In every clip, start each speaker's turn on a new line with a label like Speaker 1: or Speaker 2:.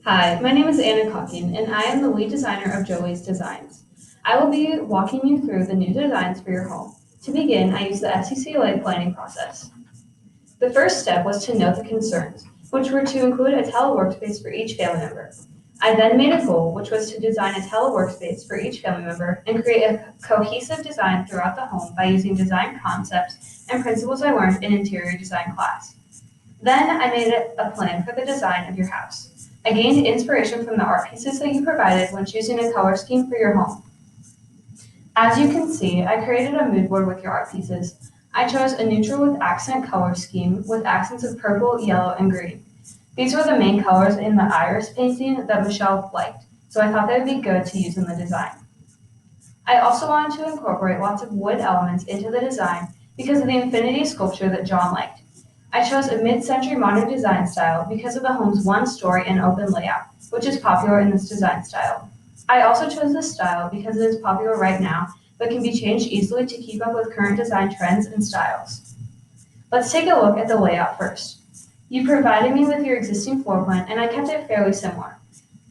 Speaker 1: Hi, my name is Anna Calkin, and I am the lead designer of Joey's Designs. I will be walking you through the new designs for your home. To begin, I use the FCCLA planning process. The first step was to note the concerns, which were to include a teleworkspace for each family member. I then made a goal, which was to design a teleworkspace for each family member and create a cohesive design throughout the home by using design concepts and principles I learned in interior design class. Then I made a plan for the design of your house. I gained inspiration from the art pieces that you provided when choosing a color scheme for your home. As you can see, I created a mood board with your art pieces. I chose a neutral with accent color scheme with accents of purple, yellow, and green. These were the main colors in the iris painting that Michelle liked, so I thought they would be good to use in the design. I also wanted to incorporate lots of wood elements into the design because of the infinity sculpture that John liked. I chose a mid-century modern design style because of the home's one-story and open layout, which is popular in this design style. I also chose this style because it is popular right now, but can be changed easily to keep up with current design trends and styles. Let's take a look at the layout first. You provided me with your existing floor plan, and I kept it fairly similar.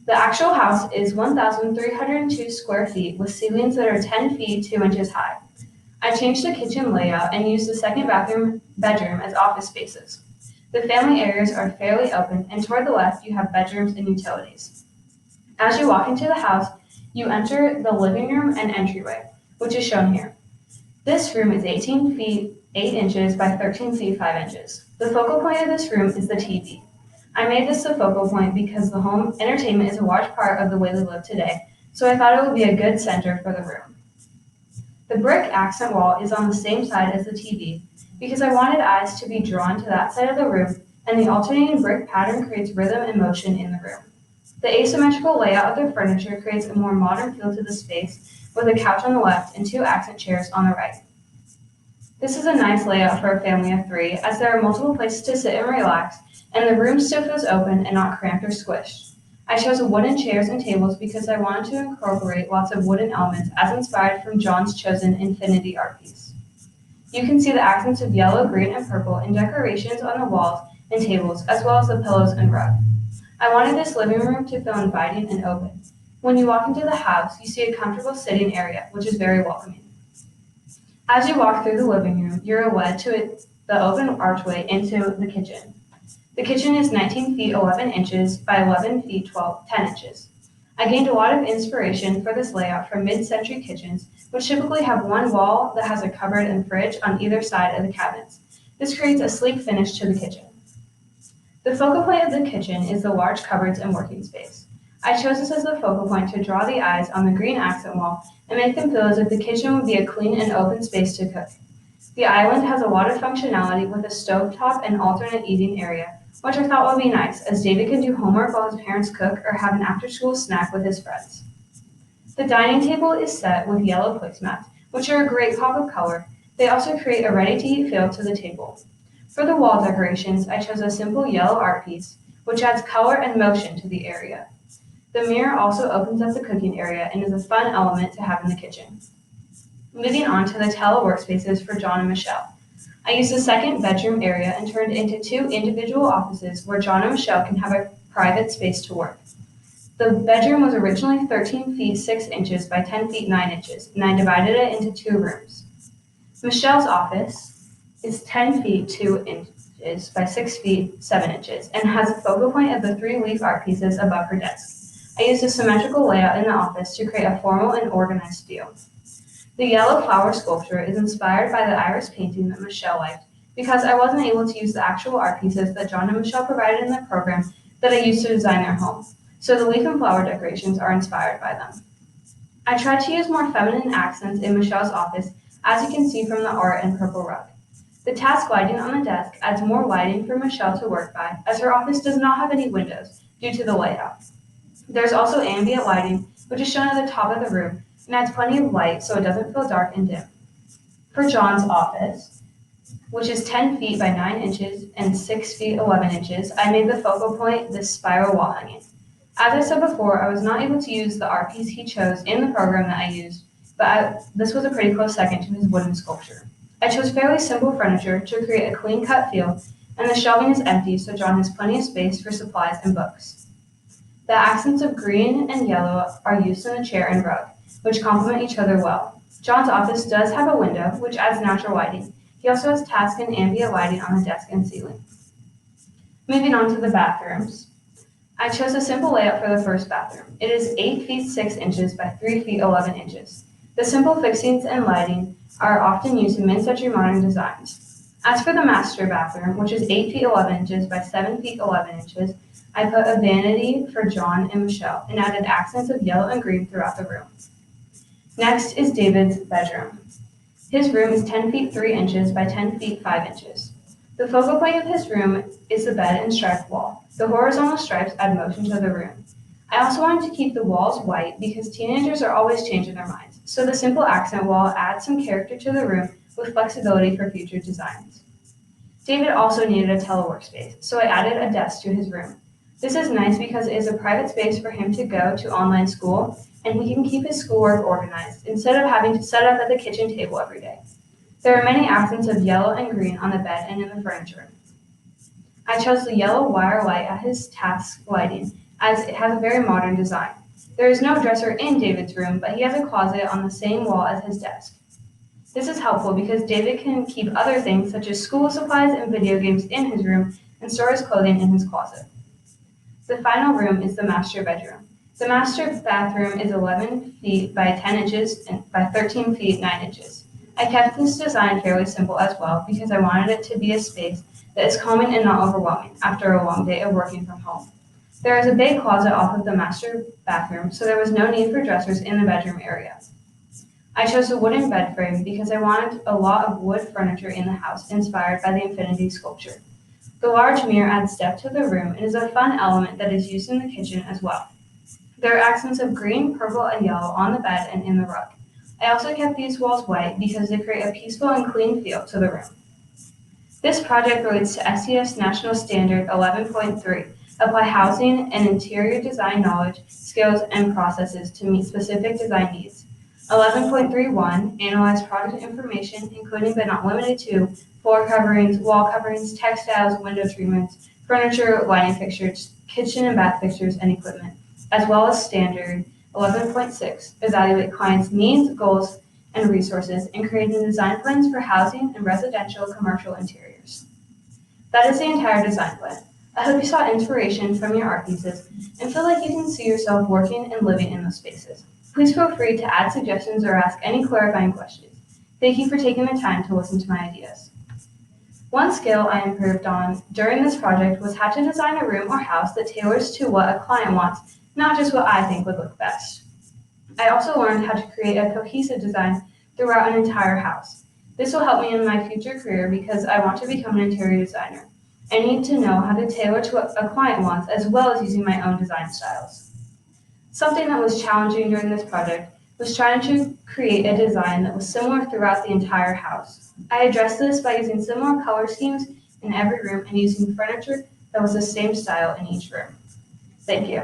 Speaker 1: The actual house is 1,302 square feet with ceilings that are 10 feet 2 inches high. I changed the kitchen layout and used the second bedroom as office spaces. The family areas are fairly open, and toward the left you have bedrooms and utilities. As you walk into the house, you enter the living room and entryway, which is shown here. This room is 18 feet 8 inches by 13 feet 5 inches. The focal point of this room is the TV. I made this the focal point because the home entertainment is a large part of the way we live today, so I thought it would be a good center for the room. The brick accent wall is on the same side as the TV because I wanted eyes to be drawn to that side of the room, and the alternating brick pattern creates rhythm and motion in the room. The asymmetrical layout of the furniture creates a more modern feel to the space with a couch on the left and 2 accent chairs on the right. This is a nice layout for a family of 3 as there are multiple places to sit and relax, and the room still feels open and not cramped or squished. I chose wooden chairs and tables because I wanted to incorporate lots of wooden elements as inspired from John's chosen infinity art piece. You can see the accents of yellow, green, and purple in decorations on the walls and tables, as well as the pillows and rug. I wanted this living room to feel inviting and open. When you walk into the house, you see a comfortable sitting area, which is very welcoming. As you walk through the living room, you're led to the open archway into the kitchen. The kitchen is 19 feet 11 inches by 11 feet 10 inches. I gained a lot of inspiration for this layout from mid-century kitchens, which typically have one wall that has a cupboard and fridge on either side of the cabinets. This creates a sleek finish to the kitchen. The focal point of the kitchen is the large cupboards and working space. I chose this as the focal point to draw the eyes on the green accent wall and make them feel as if the kitchen would be a clean and open space to cook. The island has a lot of functionality with a stovetop and alternate eating area, which I thought would be nice, as David can do homework while his parents cook or have an after-school snack with his friends. The dining table is set with yellow placemats, which are a great pop of color. They also create a ready-to-eat feel to the table. For the wall decorations, I chose a simple yellow art piece, which adds color and motion to the area. The mirror also opens up the cooking area and is a fun element to have in the kitchen. Moving on to the teleworkspaces for John and Michelle. I used the second bedroom area and turned it into 2 individual offices where John and Michelle can have a private space to work. The bedroom was originally 13 feet 6 inches by 10 feet 9 inches, and I divided it into 2 rooms. Michelle's office is 10 feet 2 inches by 6 feet 7 inches and has a focal point of the 3 leaf art pieces above her desk. I used a symmetrical layout in the office to create a formal and organized feel. The yellow flower sculpture is inspired by the iris painting that Michelle liked because I wasn't able to use the actual art pieces that John and Michelle provided in the program that I used to design their home, so the leaf and flower decorations are inspired by them. I tried to use more feminine accents in Michelle's office, as you can see from the art and purple rug. The task lighting on the desk adds more lighting for Michelle to work by, as her office does not have any windows due to the layout. There's also ambient lighting, which is shown at the top of the room, and adds plenty of light so it doesn't feel dark and dim. For John's office, which is 10 feet by 9 inches and 6 feet 11 inches, I made the focal point this spiral wall hanging. As I said before, I was not able to use the art piece he chose in the program that I used, but this was a pretty close second to his wooden sculpture. I chose fairly simple furniture to create a clean-cut feel, and the shelving is empty so John has plenty of space for supplies and books. The accents of green and yellow are used in the chair and rug, which complement each other well. John's office does have a window, which adds natural lighting. He also has task and ambient lighting on the desk and ceiling. Moving on to the bathrooms. I chose a simple layout for the first bathroom. It is 8 feet 6 inches by 3 feet 11 inches. The simple fixings and lighting are often used in mid-century modern designs. As for the master bathroom, which is 8 feet 11 inches by 7 feet 11 inches, I put a vanity for John and Michelle and added accents of yellow and green throughout the room. Next is David's bedroom. His room is 10 feet 3 inches by 10 feet 5 inches. The focal point of his room is the bed and striped wall. The horizontal stripes add motion to the room. I also wanted to keep the walls white because teenagers are always changing their minds, so the simple accent wall adds some character to the room with flexibility for future designs. David also needed a teleworkspace, so I added a desk to his room. This is nice because it is a private space for him to go to online school, and he can keep his schoolwork organized instead of having to set up at the kitchen table every day. There are many accents of yellow and green on the bed and in the furniture. I chose the yellow wire light as his task lighting, as it has a very modern design. There is no dresser in David's room, but he has a closet on the same wall as his desk. This is helpful because David can keep other things such as school supplies and video games in his room and store his clothing in his closet. The final room is the master bedroom. The master bathroom is 11 feet by 10 inches and by 13 feet 9 inches. I kept this design fairly simple as well because I wanted it to be a space that is calming and not overwhelming after a long day of working from home. There is a big closet off of the master bathroom, so there was no need for dressers in the bedroom area. I chose a wooden bed frame because I wanted a lot of wood furniture in the house inspired by the infinity sculpture. The large mirror adds depth to the room and is a fun element that is used in the kitchen as well. There are accents of green, purple, and yellow on the bed and in the rug. I also kept these walls white because they create a peaceful and clean feel to the room. This project relates to SES National Standard 11.3, apply housing and interior design knowledge, skills, and processes to meet specific design needs. 11.31, analyze product information, including but not limited to floor coverings, wall coverings, textiles, window treatments, furniture, lighting fixtures, kitchen and bath fixtures, and equipment, as well as standard 11.6, evaluate clients' needs, goals, and resources in creating design plans for housing and residential commercial interiors. That is the entire design plan. I hope you saw inspiration from your art pieces and feel like you can see yourself working and living in those spaces. Please feel free to add suggestions or ask any clarifying questions. Thank you for taking the time to listen to my ideas. One skill I improved on during this project was how to design a room or house that tailors to what a client wants, not just what I think would look best. I also learned how to create a cohesive design throughout an entire house. This will help me in my future career because I want to become an interior designer. I need to know how to tailor to what a client wants as well as using my own design styles. Something that was challenging during this project was trying to create a design that was similar throughout the entire house. I addressed this by using similar color schemes in every room and using furniture that was the same style in each room. Thank you.